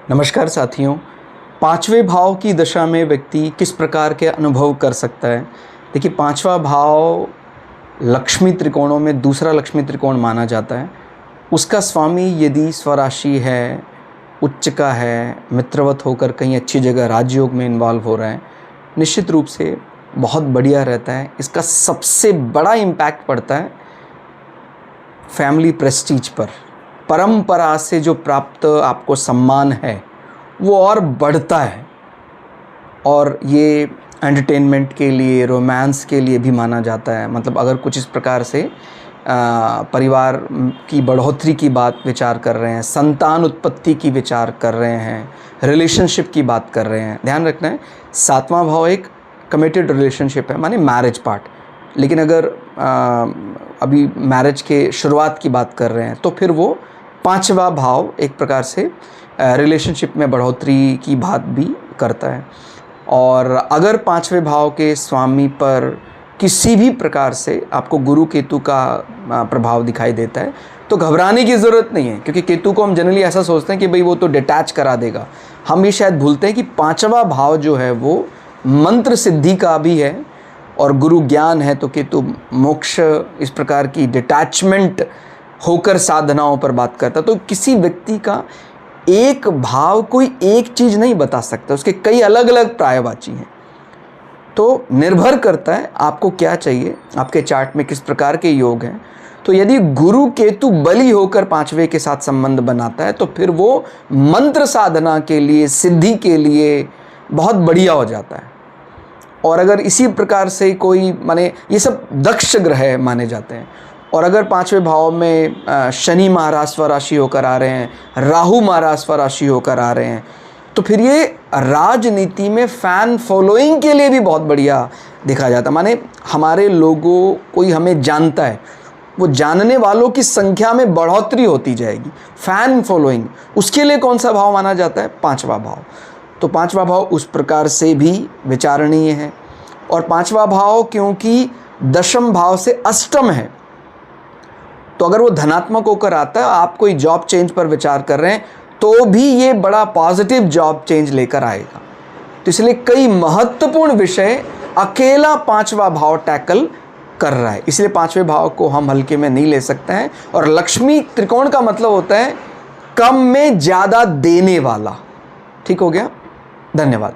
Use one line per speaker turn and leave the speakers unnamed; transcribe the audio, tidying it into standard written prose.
नमस्कार साथियों। पांचवें भाव की दशा में व्यक्ति किस प्रकार के अनुभव कर सकता है। देखिए, पांचवा भाव लक्ष्मी त्रिकोणों में दूसरा लक्ष्मी त्रिकोण माना जाता है। उसका स्वामी यदि स्वराशि है, उच्च का है, मित्रवत होकर कहीं अच्छी जगह राजयोग में इन्वॉल्व हो रहा है, निश्चित रूप से बहुत बढ़िया रहता है। इसका सबसे बड़ा इम्पैक्ट पड़ता है फैमिली प्रेस्टीज पर। परंपरा से जो प्राप्त आपको सम्मान है वो और बढ़ता है, और ये एंटरटेनमेंट के लिए, रोमांस के लिए भी माना जाता है। मतलब अगर कुछ इस प्रकार से परिवार की बढ़ोतरी की बात विचार कर रहे हैं, संतान उत्पत्ति की विचार कर रहे हैं, रिलेशनशिप की बात कर रहे हैं, ध्यान रखना है सातवां भाव एक कमिटेड रिलेशनशिप है, माने मैरिज पार्ट। लेकिन अगर अभी मैरिज के शुरुआत की बात कर रहे हैं तो फिर वो पांचवा भाव एक प्रकार से रिलेशनशिप में बढ़ोतरी की बात भी करता है। और अगर पांचवें भाव के स्वामी पर किसी भी प्रकार से आपको गुरु केतु का प्रभाव दिखाई देता है तो घबराने की ज़रूरत नहीं है, क्योंकि केतु को हम जनरली ऐसा सोचते हैं कि भाई वो तो डिटैच करा देगा। हम ये शायद भूलते हैं कि पांचवा भाव जो है वो मंत्र सिद्धि का भी है, और गुरु ज्ञान है तो केतु मोक्ष, इस प्रकार की डिटैचमेंट होकर साधनाओं पर बात करता है। तो किसी व्यक्ति का एक भाव कोई एक चीज़ नहीं बता सकता, उसके कई अलग अलग पर्यायवाची हैं। तो निर्भर करता है आपको क्या चाहिए, आपके चार्ट में किस प्रकार के योग हैं। तो यदि गुरु केतु बली होकर पांचवें के साथ संबंध बनाता है तो फिर वो मंत्र साधना के लिए, सिद्धि के लिए बहुत बढ़िया हो जाता है। और अगर इसी प्रकार से कोई, माने ये सब दक्ष ग्रह माने जाते हैं, और अगर पांचवें भाव में शनि महाराज स्वराशि होकर आ रहे हैं, राहु महाराज स्वराशि होकर आ रहे हैं, तो फिर ये राजनीति में फैन फॉलोइंग के लिए भी बहुत बढ़िया देखा जाता है। माने हमारे लोगों, कोई हमें जानता है, वो जानने वालों की संख्या में बढ़ोतरी होती जाएगी। फैन फॉलोइंग, उसके लिए कौन सा भाव माना जाता है? पांचवा भाव। तो पांचवा भाव उस प्रकार से भी विचारणीय है। और पांचवा भाव क्योंकि दशम भाव से अष्टम है, तो अगर वो धनात्मक होकर आता है, आप कोई जॉब चेंज पर विचार कर रहे हैं तो भी ये बड़ा पॉजिटिव जॉब चेंज लेकर आएगा। तो इसलिए कई महत्वपूर्ण विषय अकेला पांचवा भाव टैकल कर रहा है, इसलिए पांचवें भाव को हम हल्के में नहीं ले सकते हैं। और लक्ष्मी त्रिकोण का मतलब होता है कम में ज़्यादा देने वाला। ठीक हो गया? धन्यवाद।